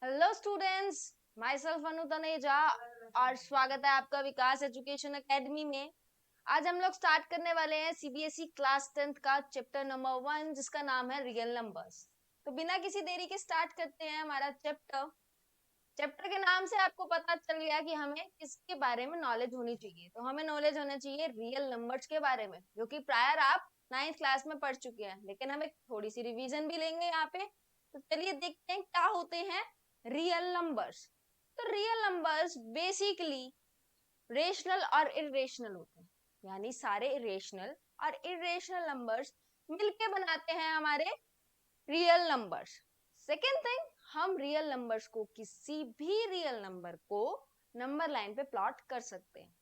Hello students, my self अनु तनेजा और स्वागत है आपका विकास एजुकेशन एकेडमी में। आज हम लोग स्टार्ट करने वाले हैं सीबीएसई क्लास 10th का चैप्टर नंबर 1 जिसका नाम है रियल नंबर्स। तो बिना किसी देरी के स्टार्ट करते हैं हमारा चैप्टर। चैप्टर के नाम से आपको पता चल गया कि हमें किसके बारे में नॉलेज होनी चाहिए। तो हमें नॉलेज होना चाहिए रियल नंबर्स के बारे में, जो कि प्रायर आप 9th क्लास में पढ़ चुके हैं, लेकिन हम एक थोड़ी सी रिवीजन भी लेंगे यहाँ पे। तो चलिए देखते हैं क्या होते हैं रियल नंबर्स। तो रियल नंबर्स बेसिकली रेशनल और इरेशनल होते हैं, यानी सारे रेशनल और इरेशनल नंबर्स मिलके बनाते हैं हमारे रियल नंबर्स। सेकेंड थिंग, हम रियल नंबर्स को किसी भी रियल नंबर को नंबर लाइन पे प्लॉट कर सकते हैं।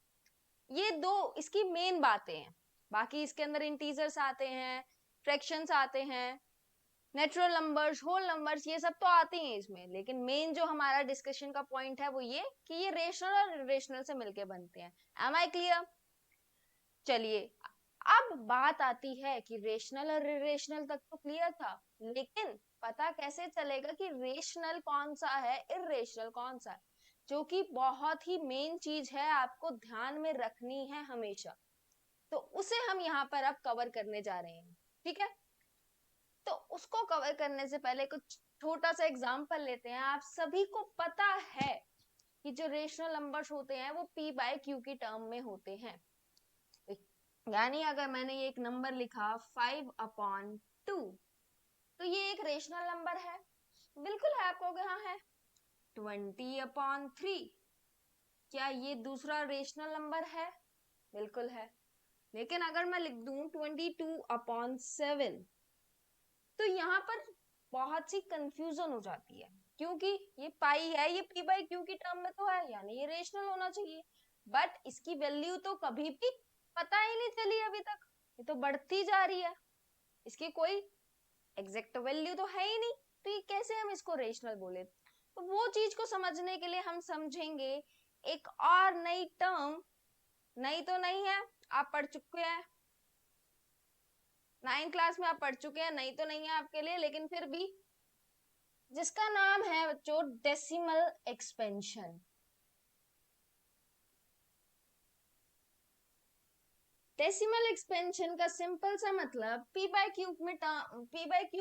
ये दो इसकी मेन बातें हैं। बाकी इसके अंदर इंटीजर्स आते हैं, फ्रैक्शंस आते हैं, नेचुरल नंबर्स, होल नंबर्स, ये सब तो आते हैं इसमें, लेकिन मेन जो हमारा डिस्कशन का पॉइंट है वो ये कि ये रेशनल और इरेशनल से मिलके बनते हैं। Am I clear? चलिए, अब बात आती है कि रेशनल और इरेशनल तक तो क्लियर था, लेकिन पता कैसे चलेगा कि रेशनल कौन सा है, इरेशनल कौन सा है, जो कि बहुत ही मेन चीज है, आपको ध्यान में रखनी है हमेशा। तो उसे हम यहाँ पर अब कवर करने जा रहे हैं, ठीक है? तो उसको कवर करने से पहले कुछ छोटा सा एग्जाम्पल लेते हैं। आप सभी को पता है कि जो रेशनल नंबर्स होते हैं वो पी बाय क्यू की टर्म में होते हैं। यानी अगर मैंने ये एक नंबर लिखा 5/2, तो ये एक रेशनल नंबर है। बिल्कुल है, आप कहोगे हाँ है। 20/3, क्या ये दूसरा रेशनल नंबर है? बिल्कुल है। लेकिन अगर मैं लिख दूं 22/7, तो यहाँ पर बहुत सी कंफ्यूजन हो जाती है, क्योंकि ये पाई है, ये पी बाई क्यू की टर्म में तो है, यानी ये रेशनल होना चाहिए। बट इसकी वैल्यू तो कभी भी पता ही नहीं चली अभी तक, ये तो बढ़ती जा रही है, इसकी कोई एग्जैक्ट वैल्यू तो है ही नहीं। तो ये कैसे हम इसको रेशनल बोले? तो वो चीज को समझने के लिए हम समझेंगे एक और नई टर्म। नई तो नहीं है, आप पढ़ चुके हैं, 9th क्लास में आप पढ़ चुके हैं, नई तो नहीं है आपके लिए, लेकिन फिर भी, जिसका नाम है बच्चों डेसिमल एक्सपेंशन। डेसिमल एक्सपेंशन का सिंपल सा मतलब पी बाय क्यू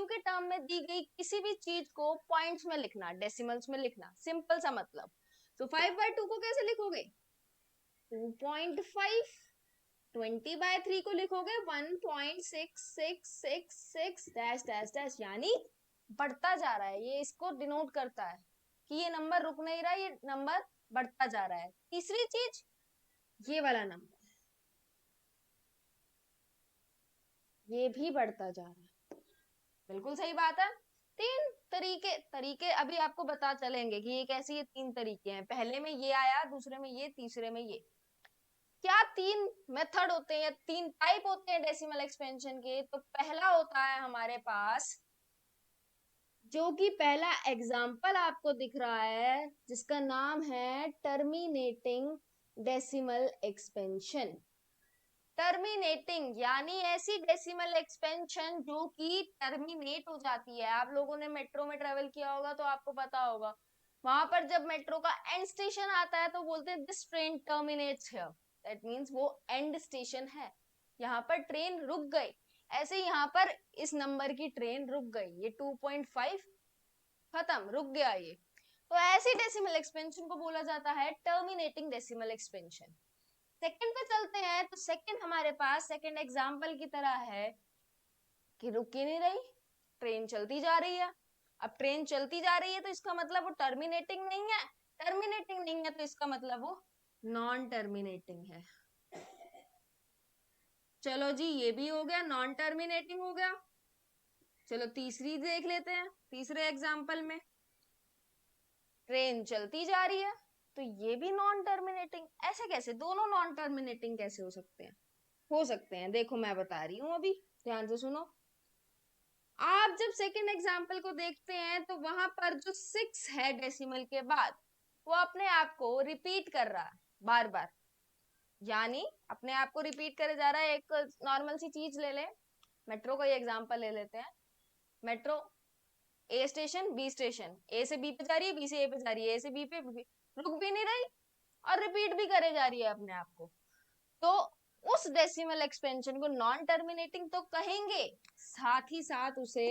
के टर्म में दी गई किसी भी चीज को पॉइंट्स में लिखना, डेसिमल्स में लिखना, सिंपल सा मतलब। तो 5/2 को कैसे लिखोगे? 2.5। 20/3 को लिखोगे 1.6666 डैश डैश डैश, यानी बढ़ता जा रहा है। ये इसको डिनोट करता है कि ये नंबर रुक नहीं रहा, ये नंबर बढ़ता जा रहा है। तीसरी चीज, ये वाला नंबर ये भी बढ़ता जा रहा है। बिल्कुल सही बात है। तीन तरीके तरीके अभी आपको बता चलेंगे कि ये कैसे, ये तीन तरीके हैं। पहले में ये आया, दूसरे में ये, तीसरे में ये। क्या तीन मेथड होते हैं या तीन टाइप होते हैं डेसिमल एक्सपेंशन के? तो पहला होता है हमारे पास, जो कि पहला एग्जाम्पल आपको दिख रहा है, जिसका नाम है टर्मिनेटिंग डेसिमल एक्सपेंशन। टर्मिनेटिंग यानी ऐसी डेसिमल एक्सपेंशन जो कि टर्मिनेट हो जाती है। आप लोगों ने मेट्रो में ट्रेवल किया होगा तो आपको पता होगा, वहां पर जब मेट्रो का एंड स्टेशन आता है तो बोलते हैं this train terminates here. That means वो एंड स्टेशन है, यहाँ पर ट्रेन रुक गई। ऐसे यहाँ पर इस नंबर की ट्रेन रुक गई, ये 2.5 खत्म, रुक गया ये। तो ऐसी डेसिमल एक्सपेंशन को बोला जाता है टर्मिनेटिंग डेसिमल एक्सपेंशन। सेकंड पे चलते हैं, तो सेकंड हमारे पास सेकंड एग्जाम्पल की तरह है कि रुक ही नहीं रही, ट्रेन चलती जा रही है। अब ट्रेन चलती जा रही है तो इसका मतलब वो टर्मिनेटिंग नहीं है। टर्मिनेटिंग नहीं है तो इसका मतलब वो नॉन टर्मिनेटिंग है। चलो जी, ये भी हो गया, नॉन टर्मिनेटिंग हो गया। चलो तीसरी देख लेते हैं। तीसरे एग्जाम्पल में ट्रेन चलती जा रही है, तो ये भी नॉन टर्मिनेटिंग। ऐसे कैसे दोनों नॉन टर्मिनेटिंग कैसे हो सकते हैं? हो सकते हैं, देखो मैं बता रही हूँ अभी, ध्यान से सुनो। आप जब सेकंड एग्जाम्पल को देखते हैं तो वहां पर जो 6 है डेसिमल के बाद, वो अपने आप को रिपीट कर रहा है बार बार, यानी अपने आप को रिपीट करे जा रहा है। एक नॉर्मल सी चीज ले ले, मेट्रो का ही एग्जाम्पल ले लेते हैं। मेट्रो ए स्टेशन बी स्टेशन, ए से बी पे जा रही है, बी से ए पे जा रही है, ए से बी पे रुक भी नहीं रही और रिपीट भी करे जा रही है अपने आप को। तो उस डेसिमल एक्सपेंशन को नॉन टर्मिनेटिंग तो कहेंगे, साथ ही साथ उसे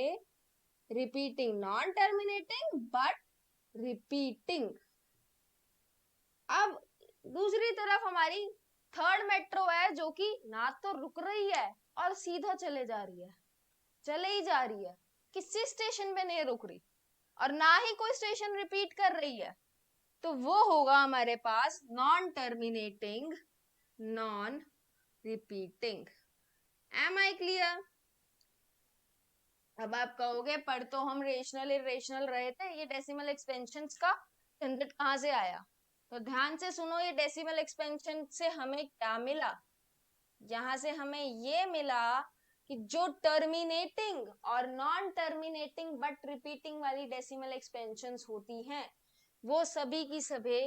repeating, non terminating but repeating. अब दूसरी तरफ हमारी थर्ड मेट्रो है जो कि ना तो रुक रही है और सीधा चले जा रही है, चले ही जा रही है, किसी स्टेशन पे नहीं रुक रही और ना ही कोई स्टेशन रिपीट कर रही है। तो वो होगा हमारे पास non terminating, non repeating. Am I clear? अब आप कहोगे पर तो हम रेशनल इरेशनल रहे थे, ये डेसिमल एक्सपेंशंस का झंझट कहाँ से आया? तो ध्यान से सुनो, ये डेसिमल एक्सपेंशन से हमें क्या मिला? यहां से हमें ये मिला कि जो टर्मिनेटिंग और नॉन टर्मिनेटिंग बट रिपीटिंग वाली डेसिमल एक्सपेंशंस होती हैं वो सभी की सभी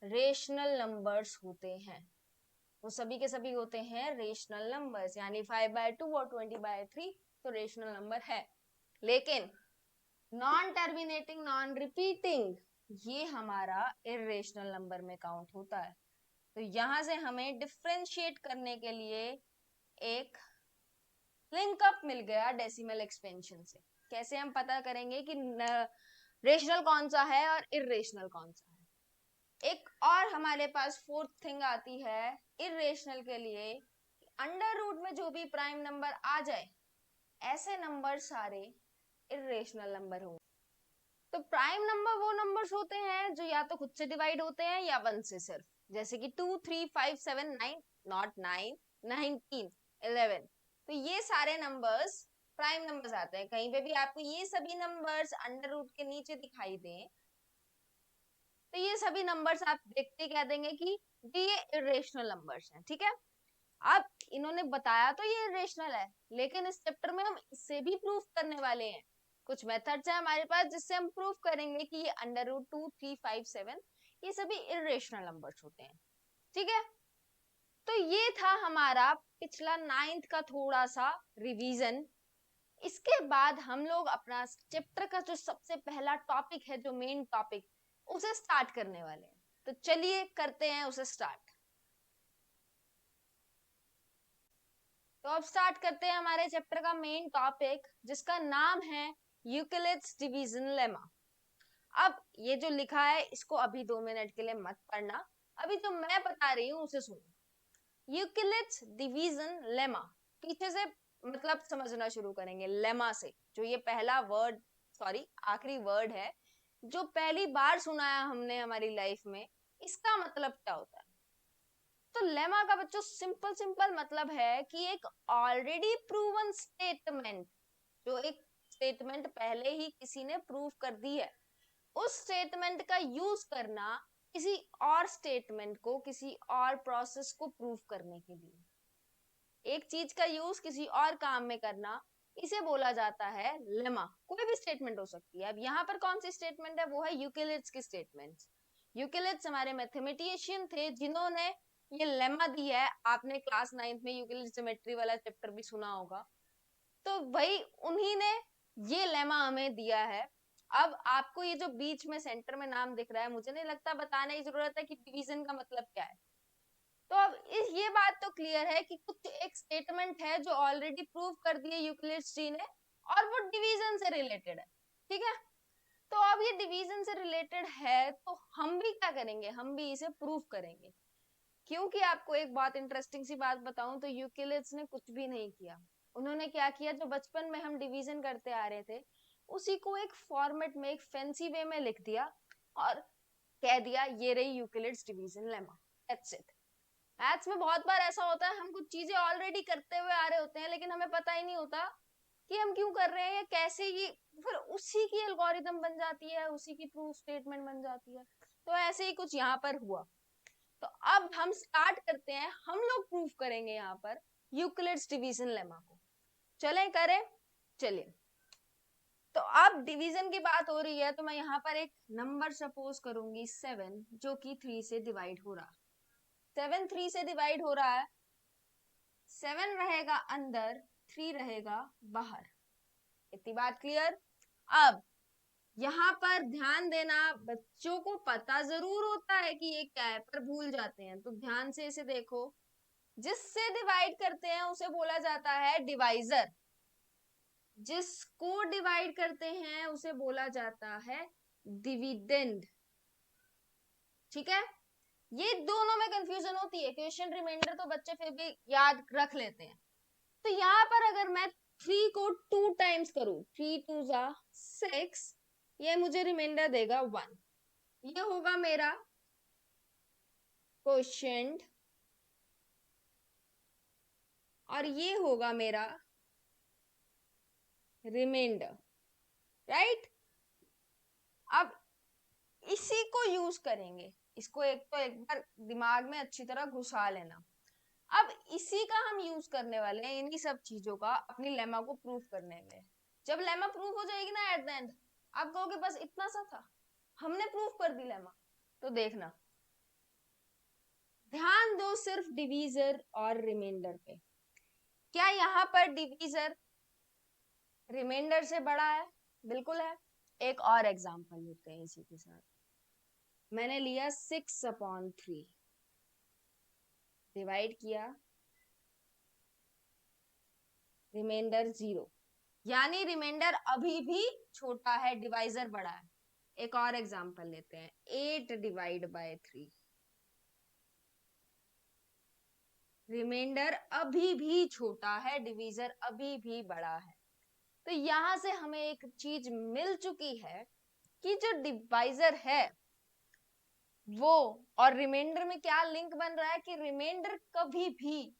रेशनल नंबर्स होते हैं, वो सभी के सभी होते हैं रेशनल नंबर्स, यानी 5/2 और 20/3 तो रेशनल नंबर है। लेकिन नॉन टर्मिनेटिंग नॉन रिपीटिंग ये हमारा इरेशनल नंबर में काउंट होता है। तो यहां से हमें डिफरेंशिएट करने के लिए एक लिंकअप मिल गया डेसिमल एक्सपेंशन से। कैसे हम पता करेंगे कि रेशनल कौन सा है और इरेशनल कौन सा है? एक और हमारे पास फोर्थ थिंग आती है इरेशनल के लिए, अंडर रूट में जो भी प्राइम नंबर आ जाए ऐसे नंबर सारे इरेशनल नंबर हो। तो प्राइम नंबर वो नंबर्स होते हैं जो या तो खुद से डिवाइड होते हैं या 1 से सिर्फ, जैसे कि 2 3 5 7 9, नॉट 9 19 11। तो ये सारे नंबर्स प्राइम नंबर्स आते हैं। कहीं पे भी आपको ये सभी नंबर्स अंडर रूट के नीचे दिखाई दें तो ये सभी नंबर्स आप देखते क्या देंगे कि ये इरेशनल नंबर्स हैं, ठीक है। अब इन्होंने बताया तो ये इरेशनल है, लेकिन इस चैप्टर में हम इससे भी प्रूफ करने वाले हैं। कुछ मेथड्स हैं हमारे पास जिससे हम प्रूफ करेंगे कि ये अंडर रूट 2 3 5 7 ये सभी इरेशनल नंबर्स होते हैं, ठीक है। तो ये था हमारा पिछला 9th का थोड़ा सा रिवीजन। इसके बाद हम लोग अपना चैप्टर का जो सबसे पहला टॉपिक है, जो मेन टॉपिक, उसे स्टार्ट करने वाले हैं। तो चलिए करते हैं उसे स्टार्ट। तो अब स्टार्ट करते हैं हमारे चैप्टर का मेन टॉपिक जिसका नाम है यूक्लिड्स डिवीजन लेमा। अब ये जो लिखा है इसको अभी 2 मिनट के लिए मत पढ़ना, अभी जो मैं बता रही हूँ उसे सुनो। यूक्लिड्स डिवीजन लेमा, पीछे से मतलब समझना शुरू करेंगे लेमा से। जो ये पहला वर्ड, सॉरी आखिरी वर्ड है जो पहली बार सुना है हमने हमारी लाइफ में, इसका मतलब क्या होता है? तो लेमा का बच्चों सिंपल सिंपल मतलब है कि एक ऑलरेडी प्रूवन स्टेटमेंट, जो एक स्टेटमेंट पहले ही किसी ने प्रूव कर दी है, उस स्टेटमेंट का यूज करना किसी और स्टेटमेंट को, किसी और प्रोसेस को प्रूव करने के लिए। एक चीज का यूज किसी और काम में करना, इसे बोला जाता है लेमा। कोई भी स्टेटमेंट हो सकती है। अब यहाँ पर कौन सी स्टेटमेंट है? वो है यूक्लिड्स की स्टेटमेंट। यूक्लिड्स हमारे मैथमेटिशियन थे जिन्होंने ये लेमा दी है। आपने क्लास 9th में यूक्लिड्स ज्योमेट्री वाला चैप्टर भी सुना होगा, तो वही उन्हीं ने ये लेमा हमें दिया है। अब आपको ये जो बीच में सेंटर में नाम दिख रहा है, मुझे नहीं लगता बताने की जरूरत है कि डिवीजन का मतलब क्या है। तो अब ये बात तो क्लियर है कि कुछ एक स्टेटमेंट है जो ऑलरेडी प्रूव कर दिए यूक्लिड्स जी ने और वो डिवीजन से रिलेटेड है, ठीक है। तो अब ये डिवीजन से रिलेटेड है तो हम भी क्या करेंगे, हम भी इसे प्रूव करेंगे। क्योंकि आपको एक बात, इंटरेस्टिंग सी बात बताऊं तो यूक्लिड्स ने कुछ भी नहीं किया। उन्होंने क्या किया, जो बचपन में हम डिवीजन करते आ रहे थे उसी को एक फॉर्मेट में, एक फैंसी वे में लिख दिया और कह दिया ये रही Euclid's division lemma, that's it. Maths में बहुत बार ऐसा होता है, हम कुछ चीजें ऑलरेडी करते हुए आ रहे होते हैं लेकिन हमें पता ही नहीं होता कि हम क्यों कर रहे हैं या कैसे, ये फिर उसी की एल्गोरिथम बन जाती है, उसी की प्रूफ स्टेटमेंट बन जाती है। तो ऐसे ही कुछ यहाँ पर हुआ। तो अब हम स्टार्ट करते हैं, हम लोग प्रूफ करेंगे यहाँ पर यूक्लिड्स डिवीजन लेमा को। चलें करें, चलिए। तो अब डिवीजन की बात हो रही है तो मैं यहाँ पर एक नंबर सपोज करूंगी 7, जो कि 3 से डिवाइड हो रहा है। 7 3 से डिवाइड हो रहा है, 7 रहेगा अंदर, 3 रहेगा बाहर। इतनी बात क्लियर? अब यहाँ पर ध्यान देना, बच्चों को पता जरूर होता है कि ये क्या है पर भूल जाते हैं, तो ध्यान से इसे देखो। जिससे डिवाइड करते हैं उसे बोला जाता है डिवाइजर, जिसको डिवाइड करते हैं उसे बोला जाता है डिविडेंड। ठीक है, ये दोनों में कंफ्यूजन होती है। क्वेश्चन रिमाइंडर तो बच्चे फिर भी याद रख लेते हैं। तो यहाँ पर अगर मैं 3 को 2 टाइम्स करूं, 3 2 जा 6, ये मुझे रिमाइंडर देगा 1। ये होगा मेरा क्वेश्चन और ये होगा मेरा रिमाइंडर, राइट। अब इसी को यूज करेंगे, इसको एक बार दिमाग में अच्छी तरह घुसा लेना। अब इसी का हम यूज करने वाले हैं, इन्हीं सब चीजों का अपनी लेमा को प्रूव करने में। जब लेमा प्रूव हो जाएगी ना एट द एंड, आप कहोगे बस इतना सा था, हमने प्रूव कर दी लेमा। तो देखना, ध्यान दो सिर्फ डिवीजर और रिमाइंडर पे। क्या यहाँ पर डिवीजर रिमाइंडर से बड़ा है? बिल्कुल है। एक और एग्जांपल लेते हैं इसी के साथ। मैंने लिया 6/3, डिवाइड किया, रिमाइंडर 0, यानी रिमाइंडर अभी भी छोटा है, डिवाइजर बड़ा है। एक और एग्जांपल लेते हैं, 8/3, रिमाइंडर अभी भी छोटा है, डिवीजर अभी भी बड़ा है। तो यहां से हमें एक चीज मिल चुकी है कि जो डिवाइजर है वो और रिमाइंडर में क्या लिंक बन रहा है कि रिमाइंडर कभी भी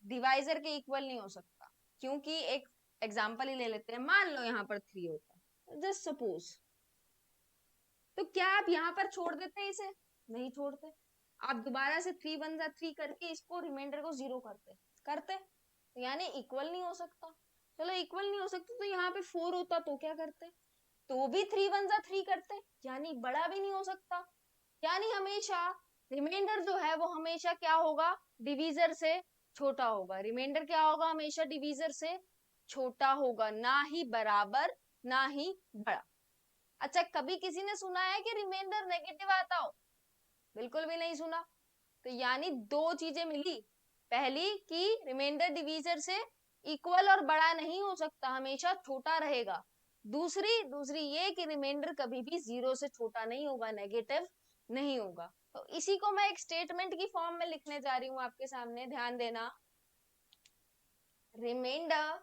डिवाइजर के इक्वल नहीं हो सकता। क्योंकि एक एग्जांपल ही ले लेते हैं, मान लो यहाँ पर 3 होता, जस्ट सपोज, तो क्या आप यहाँ पर छोड़ देते हैं? इसे नहीं छोड़ते, आप दोबारा से 3 1 जा 3 करके इसको रिमाइंडर को 0 करते, तो यानी इक्वल नहीं हो सकता। चलो इक्वल नहीं हो सकता, तो यहाँ पे 4 होता तो क्या करते? तो भी 3 1 जा 3 करते, यानी बड़ा भी नहीं हो सकता। यानी हमेशा रिमाइंडर जो है वो हमेशा क्या होगा? डिवीजर से छोटा होगा। रिमाइंडर क्या होगा? हमेशा डिवीजर से छोटा होगा, ना ही बराबर ना ही बड़ा। अच्छा, कभी किसी ने सुना है कि रिमाइंडर नेगेटिव आता हो? बिल्कुल भी नहीं सुना। तो यानी दो चीजें मिली, पहली कि रिमाइंडर डिवीजर से इक्वल और बड़ा नहीं हो सकता, हमेशा छोटा रहेगा। दूसरी ये कि रिमाइंडर कभी भी 0 से छोटा नहीं होगा, नेगेटिव नहीं होगा। तो इसी को मैं एक स्टेटमेंट की फॉर्म में लिखने जा रही हूं आपके सामने, ध्यान देना। रिमाइंडर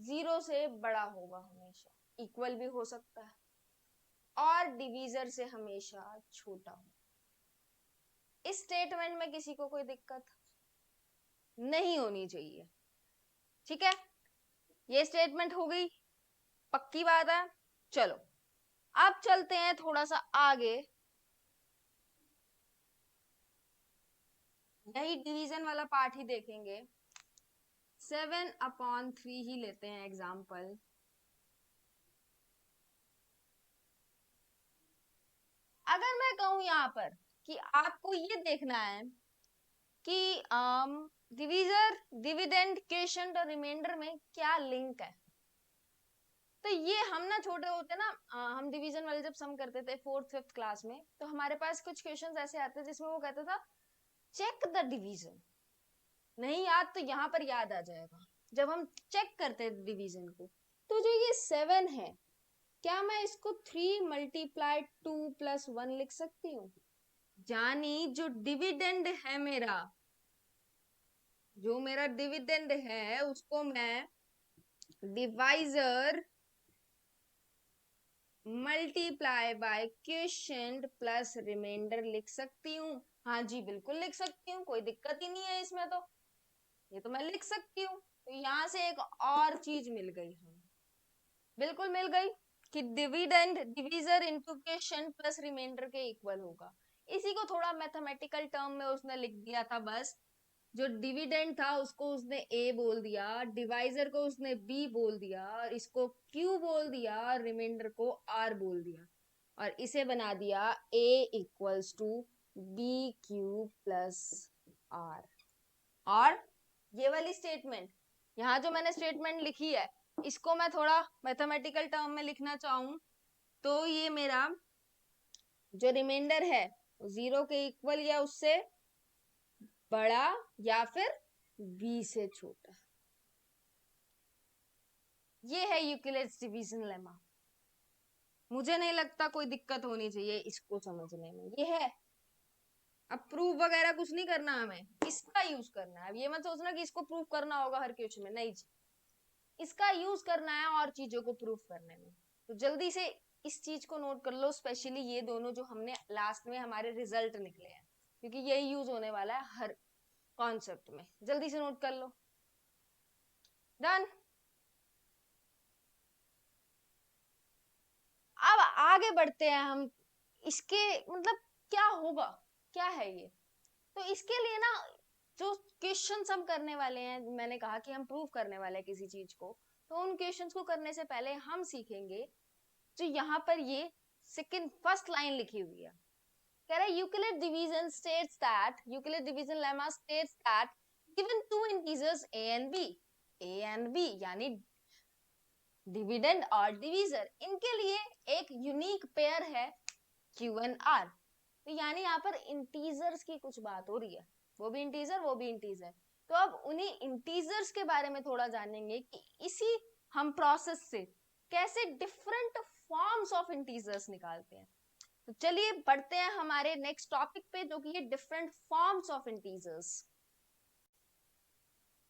0 से बड़ा होगा हमेशा, इक्वल भी हो सकता है, और डिवीजर से हमेशा छोटा हो। इस स्टेटमेंट में किसी को कोई दिक्कत नहीं होनी चाहिए। ठीक है, ये स्टेटमेंट हो गई, पक्की बात है। चलो अब चलते हैं थोड़ा सा आगे, यही डिवीजन वाला पार्ट ही देखेंगे। 7/3 ही लेते हैं एग्जाम्पल। अगर मैं कहूं यहाँ पर कि आपको ये देखना है कि डिवीजर, डिविडेंड, क्वोशिएंट और रिमाइंडर में क्या लिंक है, तो ये हम ना छोटे होते ना, हम डिवीजन वाले जब सम करते थे 4th 5th क्लास में, तो हमारे पास कुछ क्वेश्चंस ऐसे आते जिसमें वो कहता था चेक द डिवीजन। नहीं याद तो यहाँ पर याद आ जाएगा। जब हम चेक करते हैं डिवीजन को, तो जो ये 7 है, क्या मैं इसको 3 × 2 + 1 लिख सकती हूँ? यानी जो डिविडेंड है मेरा, जो मेरा डिविडेंड है उसको मैं divisor multiply by quotient plus remainder लिख सकती हूँ। हाँ जी, बिल्कुल लिख सकती हूँ, कोई दिक्कत ही नहीं है इसमें, तो ये तो मैं लिख सकती हूँ। तो यहाँ से एक और चीज मिल गई हमें, बिल्कुल मिल गई कि dividend divisor into quotient plus remainder के इक्वल होगा। इसी को थोड़ा मैथमेटिकल टर्म में उसने लिख दिया था बस। जो डिविडेंड था उसको उसने ए बोल दिया, डिवाइजर को उसने बी बोल दिया, और इसको क्यू बोल दिया, और रिमाइंडर को आर बोल दिया, और इसे बना दिया A equals to B Q plus R. और ये वाली स्टेटमेंट, यहाँ जो मैंने स्टेटमेंट लिखी है, इसको मैं थोड़ा मैथमेटिकल टर्म में लिखना चाहूँ तो ये मेरा जो रिमाइंडर है 0 के इक्वल या उससे बड़ा या फिर b से छोटा। ये है यूक्लिड्स डिवीजन लेमा। मुझे नहीं लगता कोई दिक्कत होनी चाहिए इसको समझने में। ये है, अब प्रूफ वगैरह कुछ नहीं करना, हमें इसका यूज करना है। अब ये मत सोचना कि इसको प्रूफ करना होगा हर क्वेश्चन में, नहीं जी, इसका यूज करना है और चीजों को प्रूफ करने में। तो जल्दी से इस चीज को नोट कर लो, स्पेशली ये दोनों जो हमने लास्ट में हमारे रिजल्ट निकले हैं, क्योंकि यही यूज होने वाला है हर कॉन्सेप्ट में। जल्दी से नोट कर लो। डन। अब आगे बढ़ते हैं हम। इसके मतलब क्या होगा, क्या है ये। तो इसके लिए ना जो क्वेश्चंस हम करने वाले हैं, मैंने कहा कि हम प्रूव करने वाले हैं किसी चीज को, तो उन क्वेश्चंस को करने से पहले हम सीखेंगे जो यहाँ पर ये सेकंड फर्स्ट लाइन लिखी हुई है। कह रहा है Euclid division states that, Euclid division lemma states that given two integers a and b यानी डिविडेंड और डिवीजर, इनके लिए एक यूनिक पेयर है q and r। तो यानी यहाँ पर इंटीजर्स की कुछ बात हो रही है, वो भी इंटीजर वो भी इंटीजर। तो अब उन्हीं इंटीजर्स के बारे में थोड़ा जानेंगे कि इसी हम प्रोसेस से कैसे डिफरेंट फॉर्म्स ऑफ इंटीजर्स निकालते हैं। तो चलिए बढ़ते हैं हमारे नेक्स्ट टॉपिक पे, जो कि है डिफरेंट फॉर्म्स ऑफ इंटीजर्स।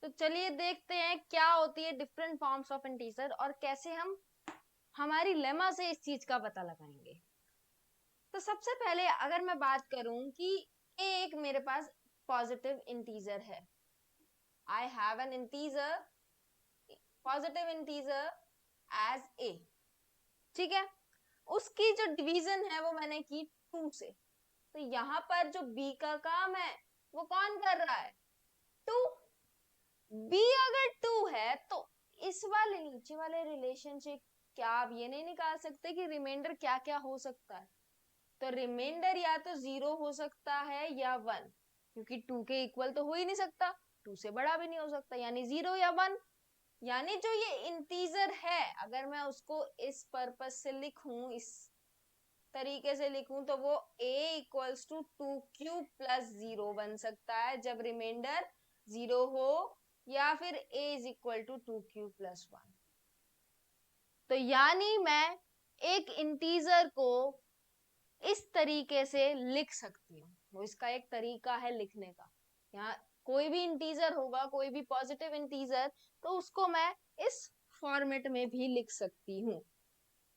तो चलिए देखते हैं क्या होती है डिफरेंट फॉर्म्स ऑफ इंटीजर और कैसे हम हमारी लेमा से इस चीज का पता लगाएंगे। तो सबसे पहले अगर मैं बात करूं कि एक मेरे पास पॉजिटिव इंटीजर है, I have an integer, positive integer as A, ठीक है। उसकी जो डिवीजन है वो मैंने की 2 से। तो यहाँ पर जो b का काम है वो कौन कर रहा है, 2। b अगर 2 है तो इस वाले नीचे वाले रिलेशनशिप क्या आप ये नहीं निकाल सकते कि रिमाइंडर क्या क्या हो सकता है। तो रिमाइंडर या तो 0 हो सकता है या 1, क्योंकि 2 के इक्वल तो हो ही नहीं सकता, 2 से बड़ा भी नहीं हो सकता, यानी 0 या 1। यानी जो ये इंटीजर है, अगर मैं उसको इस पर्पस से लिखूं, इस तरीके से लिखूं, तो वो a equals to 2q plus 0 बन सकता है जब रिमाइंडर 0 हो, या फिर a is equal to 2q plus 1। तो यानी मैं एक इंटीजर को इस तरीके से लिख सकती हूँ, वो इसका एक तरीका है लिखने का। यहाँ कोई भी इंटीजर होगा, कोई भी पॉजिटिव इंटीजर, तो उसको मैं इस फॉर्मेट में भी लिख सकती हूँ।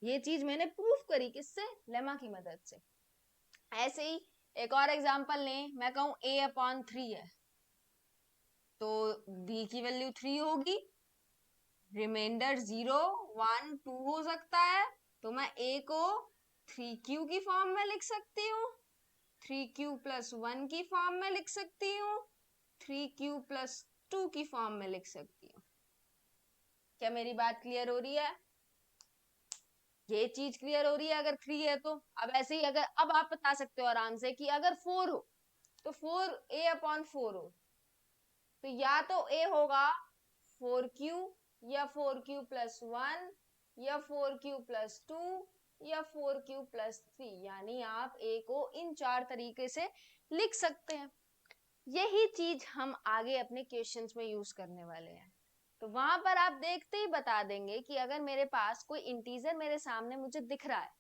ये चीज मैंने प्रूफ करी, किससे, लेमा की मदद से। ऐसे ही एक और एग्जांपल लें, मैं कहूँ a/3 है, तो b की वैल्यू 3 होगी, रिमाइंडर 0 1 2 हो सकता है, तो मैं a को 3q की फॉर्म में लिख सकती हूँ, 3q प्लस 1 की फॉर्म में लिख सकती हूँ, 3q प्लस 2 की फॉर्म में लिख सकती हूँ। क्या मेरी बात क्लियर हो रही है? ये चीज क्लियर हो रही है अगर 3 है तो। अब ऐसे ही अगर, अब आप बता सकते हो आराम से कि अगर 4 हो तो 4 a/4 हो, तो या तो a होगा 4q या 4q प्लस 1 या 4q प्लस 2 या 4q प्लस 3। यानी आप a को इन 4 तरीके से लिख सकते हैं। यही चीज हम आगे अपने क्वेश्चंस में यूज करने वाले हैं। तो वहां पर आप देखते ही बता देंगे कि अगर मेरे पास कोई इंटीजर मेरे सामने मुझे दिख रहा है,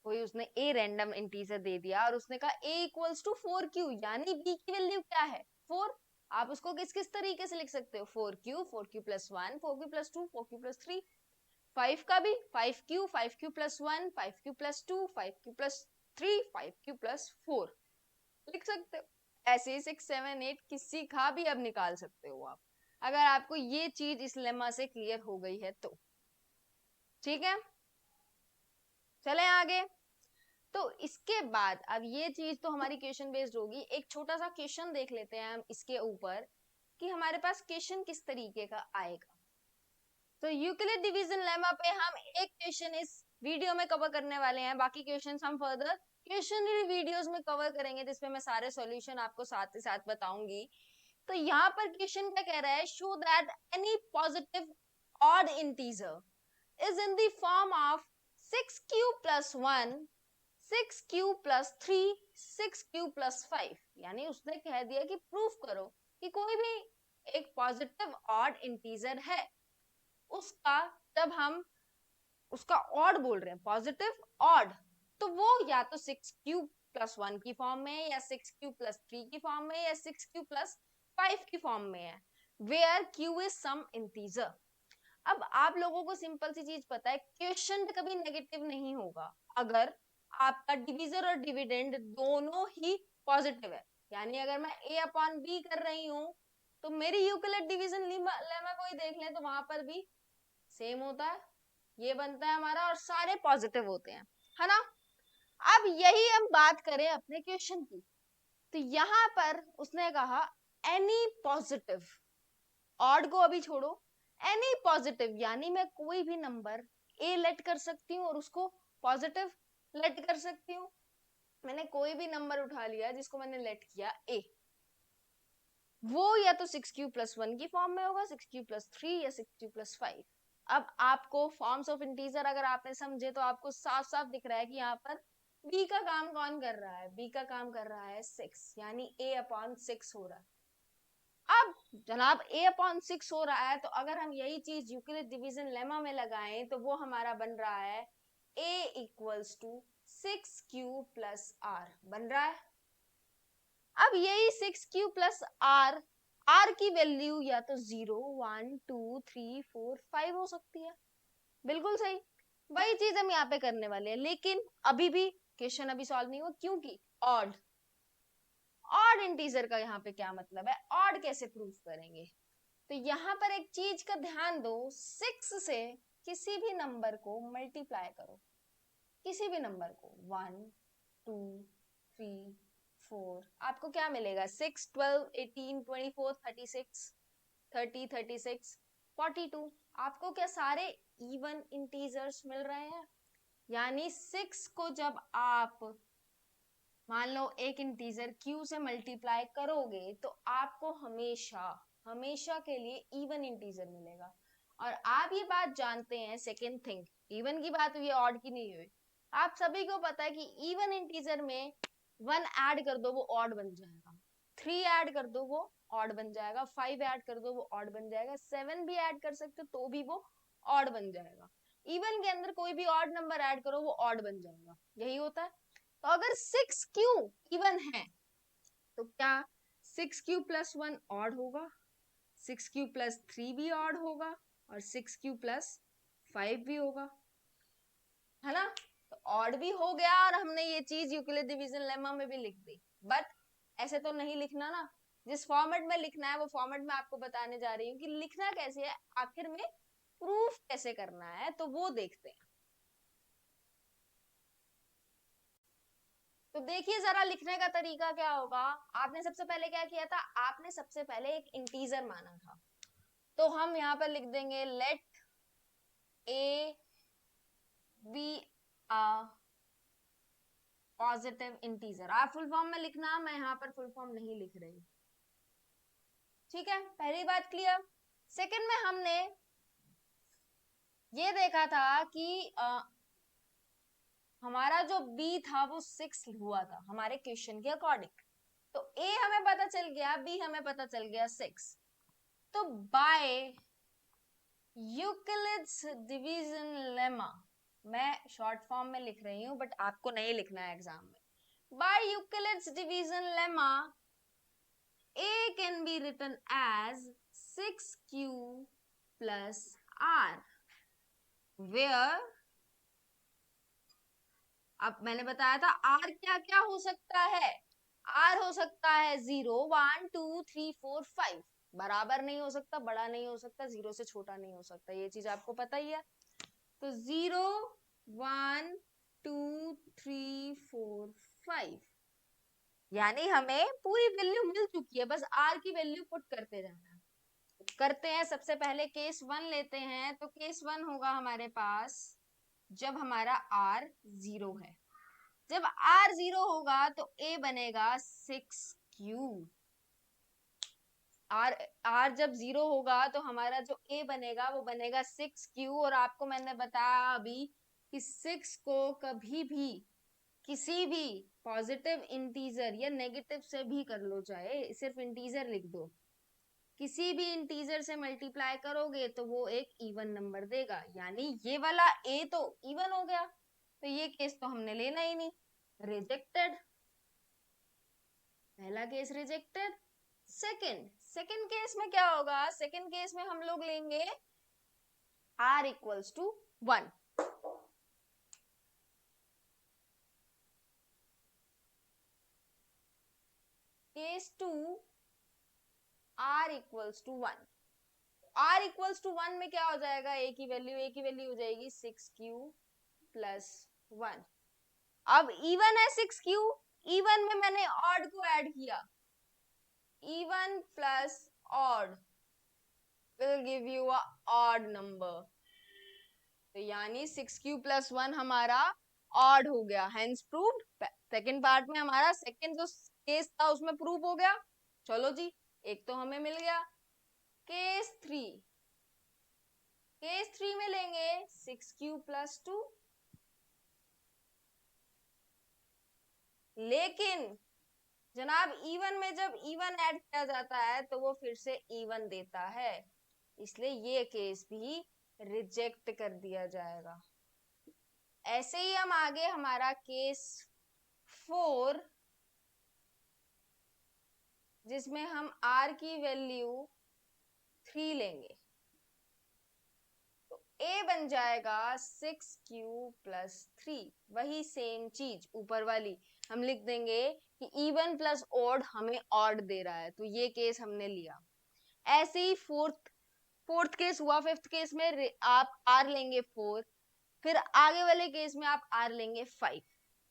कोई उसने a रैंडम इंटीजर दे दिया और उसने कहा a इक्वल्स टू 4q, यानी b की वैल्यू क्या है, 4। आप उसको किस किस तरीके से लिख सकते हो, 4q, 4q plus 1, 4q plus 2, 4q plus 3। 5 का भी 5q, 5q plus 1, 5q plus 2, 5q plus 3, 5q plus 4 लिख सकते हो। ऐसे 6 7 8 किसी का भी अब निकाल सकते हो आप, अगर आपको ये चीज इस लेमा से क्लियर हो गई है तो। ठीक है, चले आगे। तो इसके बाद अब ये चीज तो हमारी क्वेश्चन बेस्ड होगी, एक छोटा सा क्वेश्चन देख लेते हैं हम इसके ऊपर कि हमारे पास क्वेश्चन किस तरीके का आएगा। तो यूक्लिड डिवीजन लेमा पे हम एक क्वेश्चन इस वीडियो में कवर करने वाले हैं, बाकी क्वेश्चंस हम फर्दर क्वेश्चनरी वीडियोस में कवर करेंगे, जिसमें मैं सारे सॉल्यूशन आपको साथ ही साथ बताऊंगी। तो यहाँ पर क्वेश्चन क्या कह रहा है, show that any positive odd integer is in the form of 6 cube plus 1, 6 cube plus 3, 6 cube plus 5। यानी उसने कह दिया कि प्रूफ करो कि कोई भी एक पॉजिटिव ऑड इंटीजर है, उसका जब हम उसका ऑड बोल रहे हैं, पॉजिटिव ऑड, तो वो या तो 6 क्यूब प्लस 1 की फॉर्म में है, या 6 क्यूब प्लस 3 की फॉर्म में, या 6 क्यूब प्लस 5 की फॉर्म में है, where Q is some integer. अब आप लोगों को सिंपल सी चीज पता है, क्वेश्चन कभी नेगेटिव नहीं होगा अगर आपका डिविजर और डिविडेंड दोनों ही पॉजिटिव है। यानी अगर मैं a अपॉन b कर रही हूं, तो मेरी यूक्लिड डिवीजन लेमा कोई देख ले तो वहां पर भी सेम होता है, ये बनता है हमारा, और सारे पॉजिटिव होते हैं, है ना। अब यही हम बात करें अपने क्वेश्चन की, तो यहां पर उसने कहा एनी पॉजिटिव, ऑड को अभी छोड़ो, एनी पॉजिटिव यानी मैं कोई भी नंबर ए लेट कर सकती हूँ और उसको पॉजिटिव लेट कर सकती हूँ। मैंने कोई भी नंबर उठा लिया जिसको मैंने लेट किया ए, वो या तो 6 क्यू प्लस 1 की फॉर्म में होगा, 6 क्यू प्लस 3 या 6 क्यू प्लस 5। अब आपको फॉर्म्स ऑफ इंटीजर अगर आपने समझे तो आपको साफ साफ दिख रहा है कि यहाँ पर b का काम कौन कर रहा है, b का काम कर रहा है 6, यानी a अपॉन 6 हो रहा है। अब जनाब a अपॉन 6 हो रहा है, तो अगर हम यही चीज यूक्लिड डिवीजन लेमा में लगाएं तो वो हमारा बन रहा है a equals to 6 Q plus r बन रहा है। अब यही 6 क्यू प्लस r, r की वैल्यू या तो 0, 1, 2, 3, 4, 5 हो सकती है, बिल्कुल सही। वही चीज हम यहाँ पे करने वाले हैं, लेकिन अभी भी क्वेश्चन अभी सॉल्व नहीं हुआ, क्योंकि ऑड, ऑड इंटीजर का यहाँ पे क्या मतलब है, ऑड कैसे प्रूफ करेंगे। तो यहाँ पर एक चीज का ध्यान दो, 6 से किसी भी नंबर को मल्टीप्लाई करो, किसी भी नंबर को, 1, 2, 3, 4, आपको क्या मिलेगा, 6, 12, 18, 24, 36, 30, 36, 42। आपको क्या सारे इवन इंटीजर्स मिल रहे हैं। यानी 6 को जब आप मान लो एक इंटीजर q से मल्टीप्लाई करोगे तो आपको हमेशा हमेशा के लिए इवन इंटीजर मिलेगा। और आप ये बात जानते हैं, सेकेंड थिंग, इवन की बात हुई, ऑड की नहीं हुई। आप सभी को पता है कि इवन इंटीजर में 1 ऐड कर दो वो ऑड बन जाएगा, 3 ऐड कर दो वो ऑड बन जाएगा, 5 ऐड कर दो वो ऑड बन जाएगा, 7 भी ऐड कर सकते हो तो भी वो ऑड बन जाएगा। इवन के अंदर कोई भी ऑड नंबर ऐड करो वो ऑड बन जाएगा, यही होता है। तो अगर 6 क्यू इवन है तो क्या 6 क्यू प्लस 1 ऑड होगा, 6 क्यू प्लस 3 भी ऑड होगा, और 6 क्यू प्लस 5 भी होगा, है ना। तो ऑड भी हो गया और हमने ये चीज यूक्लिड डिवीजन लेमा में भी लिख दी। बट ऐसे तो नहीं लिखना ना, जिस फॉर्मेट में लिखना है वो फॉर्मेट में आपको बताने जा रही हूँ कि लिखना कैसे है, आखिर में प्रूफ कैसे करना है, तो वो देखते हैं। तो देखिए जरा लिखने का तरीका क्या होगा। आपने सबसे पहले क्या किया था, आपने सबसे पहले एक इंटीजर माना था, तो हम यहाँ पर लिख देंगे let a be a positive integer. आप फुल फॉर्म में लिखना, मैं यहाँ पर फुल फॉर्म नहीं लिख रही, ठीक है, पहली बात क्लियर। सेकंड में हमने ये देखा था कि हमारा जो b था वो 6 हुआ था हमारे क्वेश्चन के अकॉर्डिंग, तो a हमें पता चल गया, b हमें पता चल गया 6। तो बाय यूक्लिड्स डिवीजन लेमा, मैं शॉर्ट फॉर्म में लिख रही हूं बट आपको नहीं लिखना है एग्जाम में। By Euclid's division lemma a can be written as 6q plus r, where, अब मैंने बताया था r क्या क्या हो सकता है, r हो सकता है 0, 1, 2, 3, 4, 5, बराबर नहीं हो सकता, बड़ा नहीं हो सकता, 0 से छोटा नहीं हो सकता, ये चीज आपको पता ही है। तो 0, 1, 2, 3, 4, 5, यानी हमें पूरी वैल्यू मिल चुकी है, बस r की वैल्यू पुट करते जाना है। करते हैं, सबसे पहले केस 1 लेते हैं, तो केस 1 होगा हमारे पास जब हमारा r 0 है। जब r 0 होगा तो a बनेगा 6q। आर आर जब 0 होगा तो हमारा जो ए बनेगा वो बनेगा 6q। और आपको मैंने बताया अभी कि 6 को कभी भी किसी भी पॉजिटिव इंटीजर या नेगेटिव से भी कर लो, चाहे सिर्फ इंटीजर लिख दो, किसी भी इंटीजर से मल्टीप्लाई करोगे तो वो एक इवन नंबर देगा। यानी ये वाला ए तो इवन हो गया, तो ये केस तो हमने लेना ही नहीं, रिजेक्टेड। पहला case rejected. Second second case में क्या होगा? सेकंड केस में हम लोग लेंगे r equals to 1। Case 2 r equals to 1। r equals to 1 में क्या हो जाएगा? a की वैल्यू हो जाएगी 6q प्लस 1। अब इवन है 6q, इवन में मैंने ऑड को ऐड किया, even plus odd will give you a odd number। तो यानी 6q प्लस 1 हमारा ऑड हो गया, हेंस प्रूव्ड। सेकंड पार्ट में हमारा सेकंड जो केस था उसमें प्रूव हो गया। चलो जी, एक तो हमें मिल गया। केस 3, केस 3 में लेंगे 6q प्लस 2। लेकिन जनाब इवन में जब इवन ऐड किया जाता है तो वो फिर से इवन देता है, इसलिए ये केस भी रिजेक्ट कर दिया जाएगा। ऐसे ही हम आगे हमारा केस 4, जिसमें हम r की वैल्यू 3 लेंगे, तो a बन जाएगा 6q प्लस 3। वही सेम चीज ऊपर वाली हम लिख देंगे कि इवन प्लस ऑड हमें ऑड दे रहा है, तो ये केस हमने लिया। ऐसे ही फोर्थ केस हुआ। फिफ्थ केस में आप r लेंगे 4, फिर आगे वाले केस में आप r लेंगे 5।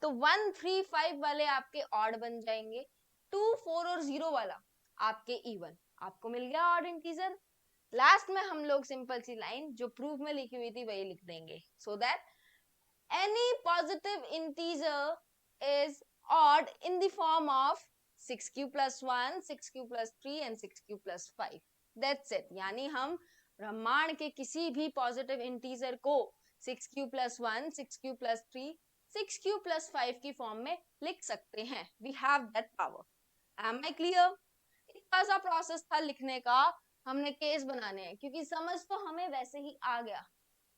तो 1 3 5 वाले आपके ऑड बन जाएंगे, 2 4 और 0 वाला आपके इवन। आपको मिल गया ऑड इंटीजर। लास्ट में हम लोग सिंपल सी लाइन जो प्रूफ में लिखी हुई थी वही लिख देंगे, so that any positive integer is odd in the form of 6q plus 1, 6q plus 3 and 6q plus 5। That's it. यानी हम ब्रह्मांड के किसी भी पॉजिटिव इंटीजर को 6q plus 1, 6q plus 3, 6q plus 5 की फॉर्म में लिख सकते हैं। We have that power. Am I clear? इतना सा प्रोसेस था लिखने का, हमने केस बनाने हैं, क्योंकि समझ तो हमें वैसे ही आ गया,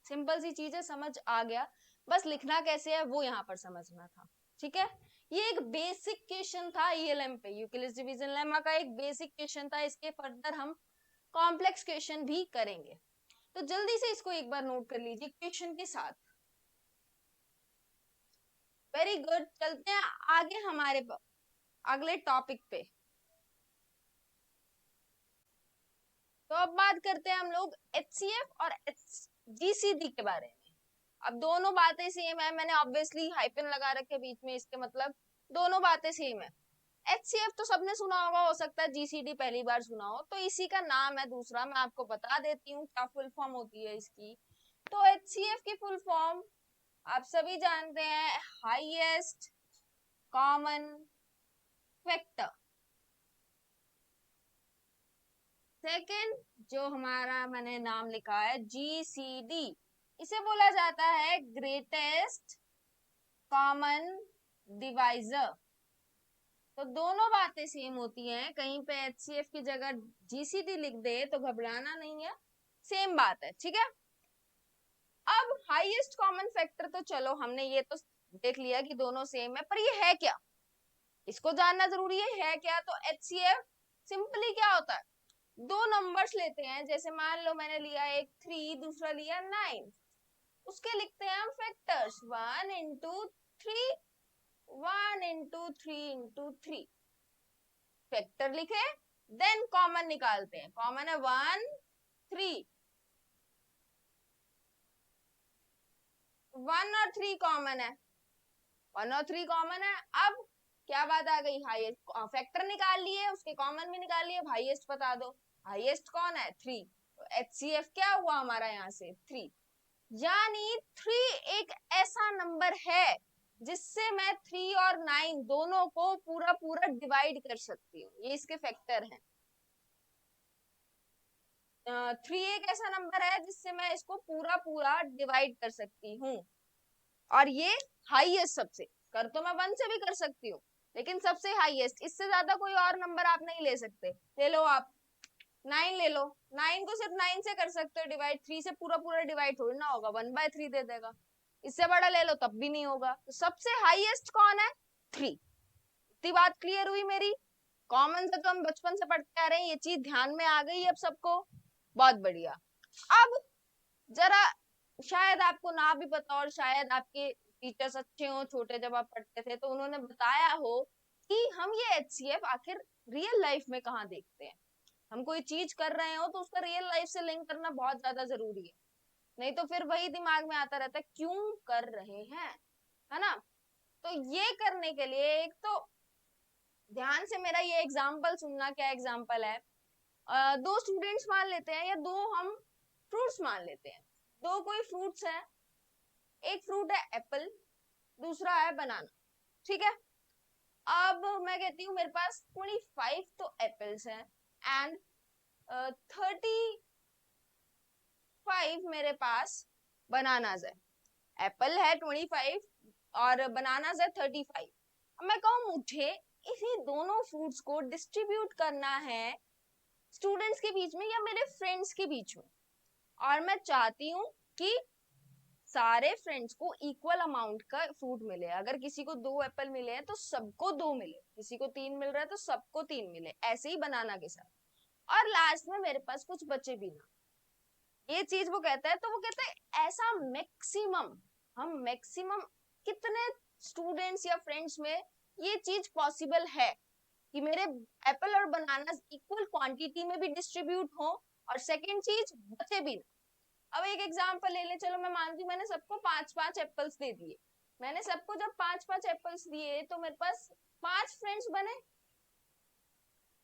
सिंपल सी चीजें समझ आ गया, बस लिखना कैसे है वो यहाँ पर समझना था। ठीक है, ये एक बेसिक क्वेश्चन था ईएलएम पे, यूक्लिड्स डिवीजन लेमा का एक बेसिक क्वेश्चन था। इसके फर्दर हम कॉम्प्लेक्स क्वेश्चन भी करेंगे, तो जल्दी से इसको एक बार नोट कर लीजिए क्वेश्चन के साथ। वेरी गुड, चलते हैं आगे हमारे अगले टॉपिक पे। तो अब बात करते हैं हम लोग एचसीएफ और जीसीडी के बारे में। अब दोनों बातें सेम है, मैंने ऑब्वियसली हाइफन लगा रखे बीच में, इसके मतलब दोनों बातें सेम है। एचसीएफ तो सबने सुना होगा, हो सकता है जीसीडी पहली बार सुना हो, तो इसी का नाम है दूसरा। मैं आपको बता देती हूँ क्या फुल फॉर्म होती है इसकी। तो एचसीएफ की फुल फॉर्म आप सभी जानते हैं, हाईएस्ट कॉमन फैक्टर। सेकंड जो हमारा मैंने नाम लिखा है जीसीडी, इसे बोला जाता है ग्रेटेस्ट कॉमन डिवाइजर। तो दोनों बातें सेम होती हैं, कहीं पे एचसीएफ की जगह जीसीडी लिख दे तो घबराना नहीं है, सेम बात है। ठीक है, अब हाईएस्ट कॉमन फैक्टर तो चलो हमने ये तो देख लिया कि दोनों सेम है, पर ये है क्या, इसको जानना जरूरी है क्या? तो एचसीएफ सिंपली क्या होता है, दो नंबर्स लेते हैं, जैसे मान लो मैंने लिया एक 3, दूसरा लिया 9, उसके लिखते हैं हम factors 1 into 3, 1 into 3 into 3। Factor लिखे, देन कॉमन निकालते हैं, कॉमन है 1 3, 1 और 3 कॉमन है, 1 और 3 कॉमन है। अब क्या बात आ गई, हाईएस्ट फैक्टर निकाल लिए, उसके कॉमन भी निकाल लिए, हाईएस्ट बता दो, हाईएस्ट कौन है 3, तो एचसीएफ क्या हुआ हमारा यहाँ से 3। यानी 3 एक ऐसा नंबर है जिससे मैं 3 और 9 दोनों को पूरा पूरा डिवाइड कर सकती हूँ, ये इसके फैक्टर हैं। 3 एक ऐसा नंबर है जिससे मैं इसको पूरा पूरा डिवाइड कर सकती हूँ, और ये हाईएस्ट सबसे, कर तो मैं 1 से भी कर सकती हूँ, लेकिन सबसे हाईएस्ट, इससे ज्यादा कोई और नंबर आप नहीं ले सकते। ले लो आप 9 ले लो, 9 को सिर्फ 9 से कर सकते हो डिवाइड, 3 से पूरा पूरा डिवाइड थोड़ी ना होगा, 1/3 दे देगा। इससे बड़ा ले लो तब भी नहीं होगा। तो सबसे हाईएस्ट कौन है? 3। इतनी बात क्लियर हुई मेरी? कॉमन से तो हम बचपन से पढ़ते आ रहे हैं, ये चीज ध्यान में आ गई अब सबको, बहुत बढ़िया। अब जरा, शायद आपको ना भी पता और शायद आपके टीचर्स अच्छे हो, छोटे जब आप पढ़ते थे तो उन्होंने बताया हो कि हम ये एचसीएफ आखिर रियल लाइफ में कहाँ देखते हैं। हम कोई चीज कर रहे हो तो उसका रियल लाइफ से लिंक करना बहुत ज्यादा जरूरी है, नहीं तो फिर वही दिमाग में आता रहता है क्यों कर रहे हैं, है ना। तो ये करने के लिए एक तो ध्यान से मेरा ये एग्जाम्पल सुनना, क्या एग्जाम्पल है। दो स्टूडेंट्स मान लेते हैं, या दो हम फ्रूट्स मान लेते हैं। दो कोई फ्रूट्स है, एक फ्रूट है एप्पल, दूसरा है बनाना, ठीक है। अब मैं कहती हूँ मेरे पास 25 तो एप्पल्स हैं एंड 35 मेरे पास बनानाज है। एप्पल है 25 और बनानाज है 35। अब मैं कहूँ मुझे इसी दोनों फ्रूट्स को डिस्ट्रीब्यूट करना है स्टूडेंट्स के बीच में या मेरे फ्रेंड्स के बीच में, और मैं चाहती हूँ कि सारे फ्रेंड्स को इक्वल अमाउंट का फ्रूट मिले। अगर किसी को 2 एप्पल मिले हैं तो सबको 2 मिले, किसी को 3 मिल रहा है तो सबको 3 मिले, ऐसे ही बनाना के साथ। और लास्ट में मेरे पास कुछ बचे भी ना, ये चीज वो कहता है। तो वो कहता है ऐसा मैक्सिमम, हम मैक्सिमम कितने स्टूडेंट्स या फ्रेंड्स में ये चीज पॉसिबल है कि मेरे एप्पल और बनाना इक्वल क्वांटिटी में भी डिस्ट्रीब्यूट हो, और सेकंड चीज बचे भी ना। अब एक एग्जांपल ले ले, चलो मैं मानती हूँ मैंने सबको 5-5 एप्पल्स दे दिए। मैंने सबको जब 5-5 एप्पल्स दिए तो मेरे पास 5 फ्रेंड्स बने,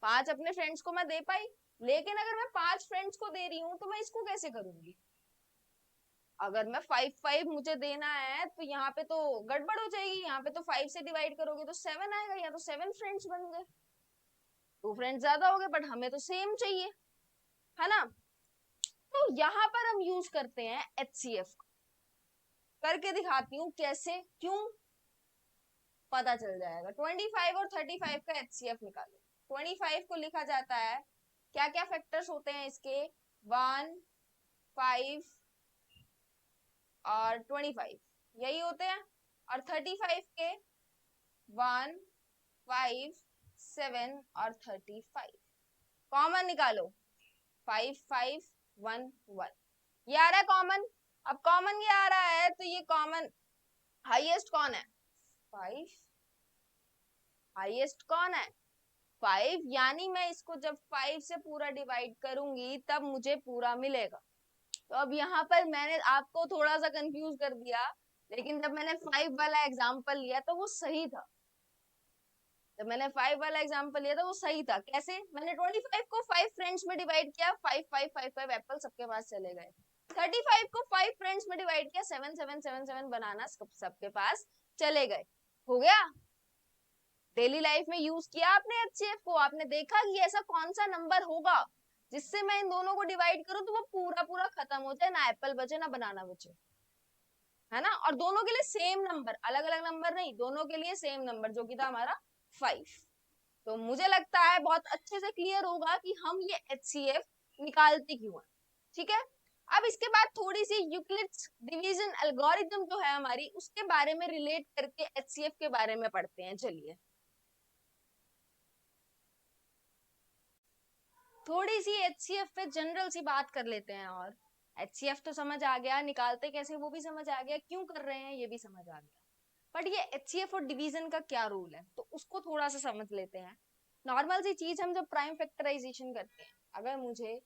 5 अपने फ्रेंड्स को मैं दे पाई। लेकिन अगर मैं 5 फ्रेंड्स को दे रही हूँ तो मैं इसको कैसे करूंगी? अगर मैं 5-5 मुझे देना है तो यहाँ पे तो गड़बड़ हो जाएगी, यहाँ पे तो 5 से डिवाइड करोगे तो 7 आएगा, या तो 7 फ्रेंड्स बन गए, 2 फ्रेंड्स ज्यादा हो गए, बट हमें तो सेम चाहिए, है ना। तो यहाँ पर हम यूज करते हैं एचसीएफ, करके दिखाती हूँ कैसे, क्यों, पता चल जाएगा। 25 और 35 का एचसीएफ निकालो। 25 को लिखा जाता है, क्या क्या फैक्टर्स होते हैं इसके, 1, 5 और 25, यही होते हैं। और 35 के 1, 5, 7 और 35, कॉमन निकालो। 5, 5, 1, 1, ये आ रहा है कॉमन। अब कॉमन ये आ रहा है तो ये कॉमन हाईएस्ट कौन है? 5। हाईएस्ट कौन है? 5, यानी मैं इसको जब 5 से पूरा डिवाइड करूंगी तब मुझे पूरा मिलेगा। तो अब यहाँ पर मैंने आपको थोड़ा सा कंफ्यूज कर दिया, लेकिन जब मैंने 5 वाला एग्जांपल लिया तो वो सही था। जब मैंने 5 वाला एग्जांपल लिया था वो सही था। कैसे? मैंने 25 को 5 फ्रेंड्स में डिवाइड किया, 5 5 5 5 एप्पल सबके पास चले गए। 35 को 5 फ्रेंड्स में डिवाइड किया, 7 7 7 7 बनाना सबके पास चले गए। हो गया। डेली लाइफ में यूज किया आपने एचसीएफ को, आपने देखा कि ऐसा कौन सा नंबर होगा जिससे मैं इन दोनों को डिवाइड करूं तो वो पूरा पूरा खत्म हो जाए, ना एप्पल बचे ना बनाना बचे, है ना। और दोनों के लिए सेम नंबर, अलग अलग नंबर नहीं, दोनों के लिए सेम नंबर, जो कि था हमारा 5। तो मुझे लगता है बहुत अच्छे से क्लियर होगा कि हम ये एचसीएफ निकालते क्यों हैं, ठीक है। अब इसके बाद थोड़ी सी यूक्लिड्स डिवीजन एल्गोरिथम जो है हमारी, उसके बारे में रिलेट करके एचसीएफ के बारे में पढ़ते हैं। चलिए थोड़ी सी एचसीएफ पे जनरल सी बात कर लेते हैं। और एचसीएफ तो समझ आ गया, निकालते कैसे वो भी समझ आ गया, क्यों कर रहे हैं ये भी समझ आ गया, बट ये एचसीएफ और डिवीजन का क्या रूल है तो उसको थोड़ा सा समझ लेते हैं। नॉर्मल सी चीज, हम जब प्राइम फैक्टराइजेशन करते हैं, अगर मुझे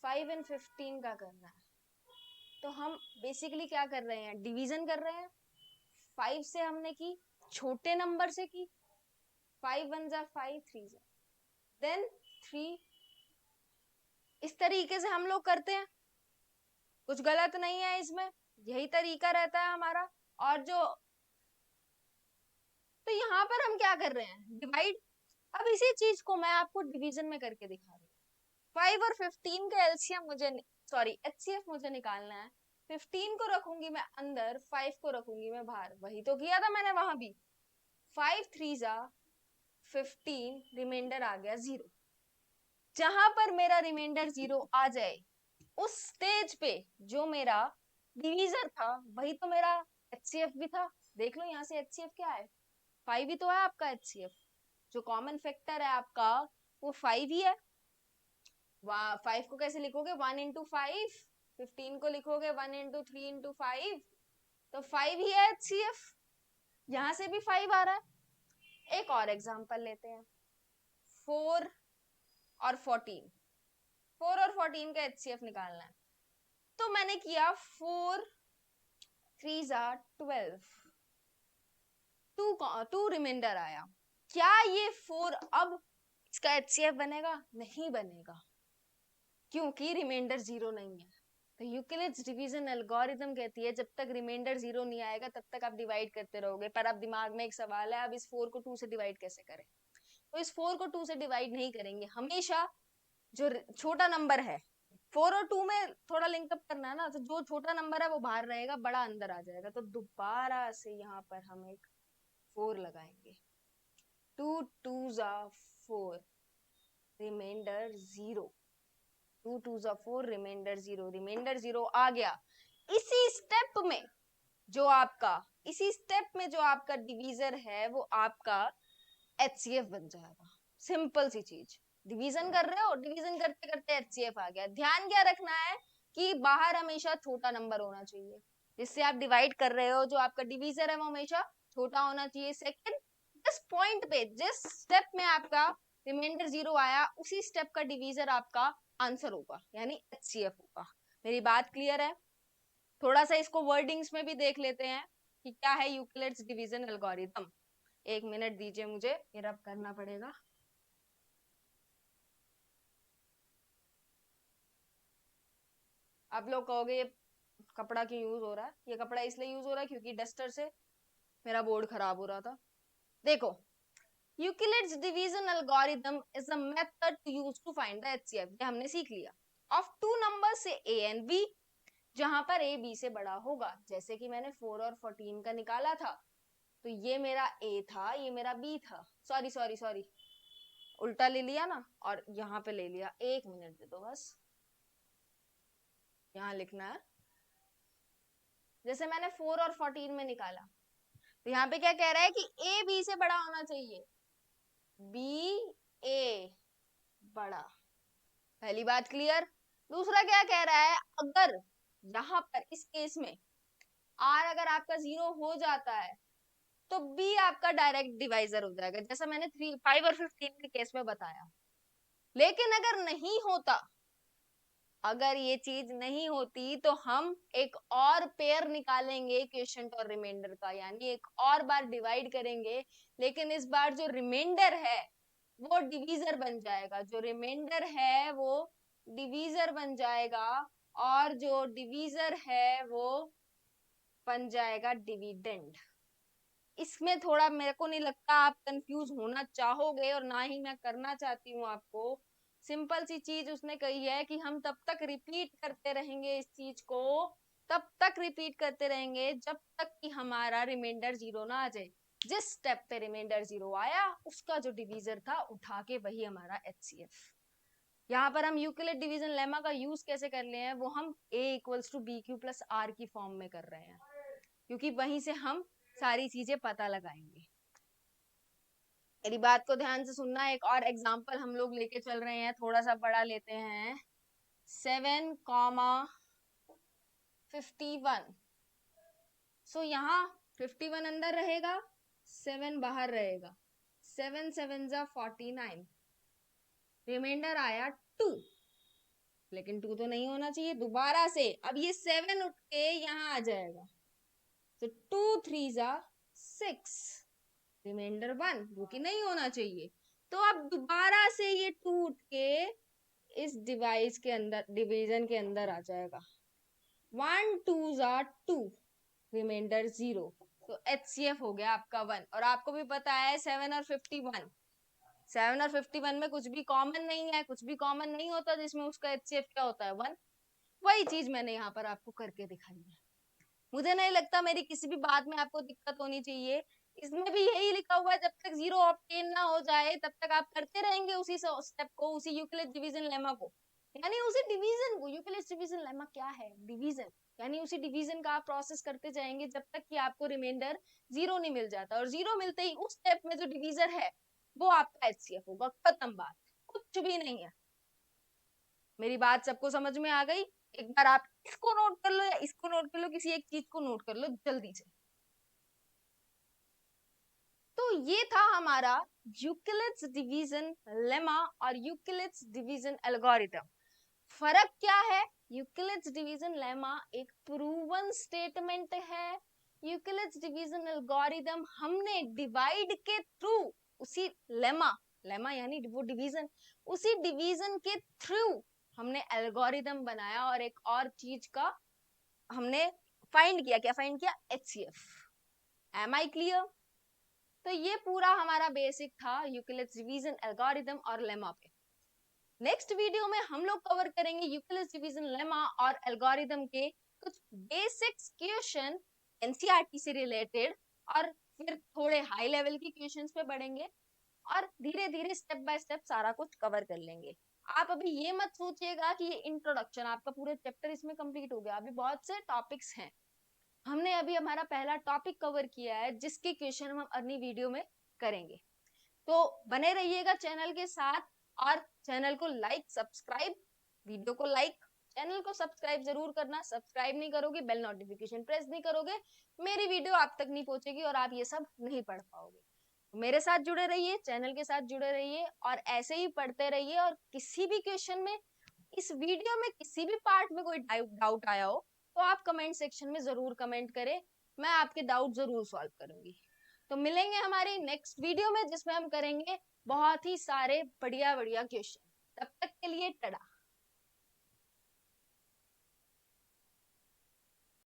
5 and 15 का करना है तो हम बेसिकली क्या कर रहे हैं, डिवीजन कर रहे हैं। 5 से हमने की, छोटे नंबर से की, 5 1 जा 5, 3 जा देन 3, इस तरीके से हम लोग करते हैं। कुछ गलत नहीं है इसमें, यही तरीका रहता है हमारा। और जो, तो यहाँ पर हम क्या कर रहे हैं, डिवाइड। अब इसी चीज को मैं आपको डिवीजन में करके दिखा रही हूँ। 5 और 15 का एलसीएम मुझे सॉरी एचसीएफ मुझे निकालना है। 15 को रखूंगी मैं अंदर, 5 को रखूंगी मैं बाहर, वही तो किया था मैंने वहां भी। 5 3 जा 15, रिमाइंडर आ गया 0। जहां पर मेरा रिमाइंडर 0 आ जाए उस स्टेज पे जो मेरा डिवीजर था वही तो मेरा एचसीएफ भी था। देख लो यहाँ से एचसीएफ क्या है, 5 ही तो है आपका एचसीएफ। जो कॉमन फैक्टर है आपका वो 5 ही है। 5 को कैसे लिखोगे, 1 इंटू 5। 15 को लिखोगे 1 इंटू 3 इंटू 5, तो 5 ही है एचसीएफ। यहां से भी 5 आ रहा है। एक और एग्जांपल लेते हैं, 4 और 14। 4 और 14 का एचसीएफ निकालना है। तो मैंने किया 4 3 जा 12, 2 रिमाइंडर आया। क्या ये 4 अब इसका एचसीएफ बनेगा? नहीं बनेगा, क्योंकि रिमाइंडर 0 नहीं है। तो यूक्लिड्स डिवीजन एल्गोरिथम कहती है जब तक रिमाइंडर 0 नहीं आएगा तब तक आप डिवाइड करते रहोगे। पर अब दिमाग में एक सवाल है, अब इस 4 को 2 से डिवाइड कैसे करें? तो इस 4 को 2 से डिवाइड नहीं करेंगे। हमेशा जो छोटा नंबर है, 4 और 2 में थोड़ा लिंकअप करना है ना, तो जो छोटा नंबर है वो बाहर रहेगा, बड़ा अंदर आ जाएगा। तो दोबारा से यहाँ पर हम एक 4 लगाएंगे। 2 2 जा 4, रिमाइंडर 0। 2 2 जा 4, रिमाइंडर 0। रिमाइंडर 0 आ गया। इसी स्टेप में जो आपका डिवीजर है वो आपका एचसीएफ बन जाएगा। सिंपल सी चीज, डिवीजन कर रहे हो, डिवीजन करते करते एचसीएफ आ गया। ध्यान क्या रखना है कि बाहर हमेशा छोटा नंबर होना चाहिए। जिससे आप डिवाइड कर रहे हो, जो आपका डिवीजर है वो हमेशा छोटा होना चाहिए। सेकंड, जिस पॉइंट पे, जिस स्टेप में आपका रिमाइंडर 0 आया, उसी स्टेप का डिवीजर आपका आंसर होगा, यानी एचसीएफ होगा। मेरी बात क्लियर है? थोड़ा सा इसको वर्डिंग्स में भी देख लेते हैं कि क्या है यूक्लिड्स डिवीजन एल्गोरिथम। एक मिनट दीजिए, मुझे ये रब करना पड़ेगा। आप लोग कहोगे ये कपड़ा क्यों यूज हो रहा है? ये कपड़ा इसलिए यूज हो रहा है क्योंकि डस्टर से मेरा बोर्ड खराब हो रहा था। देखो, Euclid's division algorithm is a method to use to find the HCF, ये हमने सीख लिया, ऑफ टू नंबर से ए एंड बी, जहां पर ए बी से बड़ा होगा। जैसे कि मैंने 4 और 14 का निकाला था, तो ये मेरा ए था, ये मेरा बी था। सॉरी सॉरी सॉरी, उल्टा ले लिया ना, और यहाँ पे ले लिया। एक मिनट दे दो बस, यहाँ लिखना है। जैसे मैंने 4 और 14 में निकाला, तो यहाँ पे क्या कह रहा है कि ए बी से बड़ा होना चाहिए, बी ए बड़ा। पहली बात क्लियर। दूसरा क्या कह रहा है, अगर यहाँ पर इस केस में आर अगर आपका 0 हो जाता है तो बी आपका डायरेक्ट डिवाइजर हो जाएगा, जैसा मैंने 3 5 और 15 के केस में बताया। लेकिन अगर नहीं होता, अगर ये चीज नहीं होती, तो हम एक और पेयर निकालेंगे क्वोशिएंट और रिमाइंडर का, यानी एक और बार डिवाइड करेंगे। लेकिन इस बार जो रिमाइंडर है वो डिवीजर बन जाएगा, जो रिमाइंडर है वो डिवीजर बन जाएगा, और जो डिवीजर है वो बन जाएगा डिविडेंड। इसमें थोड़ा मेरे को नहीं लगता आप कंफ्यूज होना चाहोगे, और ना ही मैं करना चाहती हूँ आपको। सिंपल सी चीज उसने कही है कि हम तब तक रिपीट करते रहेंगे इस चीज को, तब तक रिपीट करते रहेंगे जब तक कि हमारा रिमाइंडर 0 ना आ जाए। जिस स्टेप पे रिमाइंडर 0 आया, उसका जो डिवीजर था उठा के वही हमारा एचसीएफ। यहाँ पर हम यूक्लिड डिवीजन लेमा का यूज कैसे कर रहे हैं, वो हम a equals to B Q plus r की फॉर्म में कर रहे हैं, क्योंकि वहीं से हम सारी चीजें पता लगाएंगे। मेरी बात को ध्यान से सुनना। एक और एग्जांपल हम लोग लेके चल रहे हैं, थोड़ा सा बड़ा लेते हैं। 7,51। सो यहाँ 51 अंदर रहेगा, 7 बाहर रहेगा। 7 7 जा 49, रिमाइंडर आया 2, लेकिन 2 तो नहीं होना चाहिए। दोबारा से अब ये 7 उठ के यहाँ आ जाएगा, तो 2 3 जा 6, रिमाइंडर 1, जो कि नहीं होना चाहिए। तो अब दोबारा से ये 2 उठ के इस डिवाइस के अंदर, डिवीजन के अंदर आ जाएगा। 1 2 जा 2, रिमाइंडर 0, तो एचसीएफ हो गया आपका 1। और आपको भी पता है 7 और 51 7 और 51 में कुछ भी कॉमन नहीं है, कुछ भी कॉमन नहीं होता जिसमें उसका HCF क्या होता है 1। वही चीज मैंने यहाँ पर आपको करके दिखाई है। मुझे नहीं लगता मेरी किसी भी बात में आपको दिक्कत होनी चाहिए। इसमें भी यही लिखा हुआ है, जब तक 0 ऑब्टेन ना हो जाए तब तक आप करते रहेंगे उसी स्टेप को, उसी यूक्लिड डिवीजन लेमा को, यानी उसी डिवीजन को। यूक्लिड डिवीजन लेमा क्या है? डिवीजन, यानी उसी डिवीजन का आप प्रोसेस करते जाएंगे जब तक कि आपको रिमाइंडर 0 नहीं मिल जाता, और 0 मिलते ही उस स्टेप में जो डिवीजर है वो आपका HCF होगा। खत्म बात, कुछ भी नहीं है। मेरी बात सबको समझ में आ गई? एक बार आप इसको नोट कर लो या इसको नोट कर लो, किसी एक चीज को नोट कर लो जल्दी से। तो ये था हमारा यूक्लिड्स डिवीजन लेमा और यूक्लिड्स डिवीजन एल्गोरिथम। फर्क क्या है? यूक्लिड्स डिवीजन लेमा एक प्रूवन स्टेटमेंट है, यूक्लिड्स डिवीजन एल्गोरिथम हमने डिवाइड के थ्रू, उसी लेमा, लेमा यानी वो डिवीजन, उसी डिवीजन के थ्रू हमने एल्गोरिथम बनाया और एक और चीज का हमने फाइंड किया। क्या फाइंड किया? HCF। Am I clear? तो ये पूरा हमारा बेसिक था यूक्लिड्स डिवीजन एल्गोरिथम और लेमा पे। नेक्स्ट वीडियो में हम लोग कवर करेंगे यूक्लिड्स डिवीजन लेमा और एल्गोरिथम के कुछ बेसिक्स क्वेश्चन एनसीईआरटी से रिलेटेड, और फिर थोड़े हाई लेवल के क्वेश्चंस पे बढ़ेंगे और धीरे धीरे स्टेप बाय स्टेप सारा कुछ कवर कर लेंगे। आप अभी ये मत सोचिएगा कि ये इंट्रोडक्शन, आपका पूरा चैप्टर इसमें कंप्लीट हो गया। अभी बहुत से टॉपिक्स हैं। हमने अभी हमारा पहला टॉपिक कवर किया है जिसके क्वेश्चन हम अगली वीडियो में करेंगे। तो बने रहिएगा चैनल के साथ, और चैनल को लाइक सब्सक्राइब, वीडियो को लाइक, चैनल को सब्सक्राइब जरूर करना। सब्सक्राइब नहीं करोगे, बेल नोटिफिकेशन प्रेस नहीं करोगे, मेरी वीडियो आप तक नहीं पहुंचेगी और आप ये सब नहीं पढ़ पाओगे। मेरे साथ जुड़े रहिए, चैनल के साथ जुड़े रहिए और ऐसे ही पढ़ते रहिए। और किसी भी क्वेश्चन में, इस वीडियो में किसी भी पार्ट में कोई डाउट आया हो तो आप कमेंट सेक्शन में जरूर कमेंट करें, मैं आपके डाउट जरूर सॉल्व करूंगी। तो मिलेंगे हमारी नेक्स्ट वीडियो में जिसमें हम करेंगे बहुत ही सारे बढ़िया बढ़िया क्वेश्चन। तब तक के लिए टड़ा।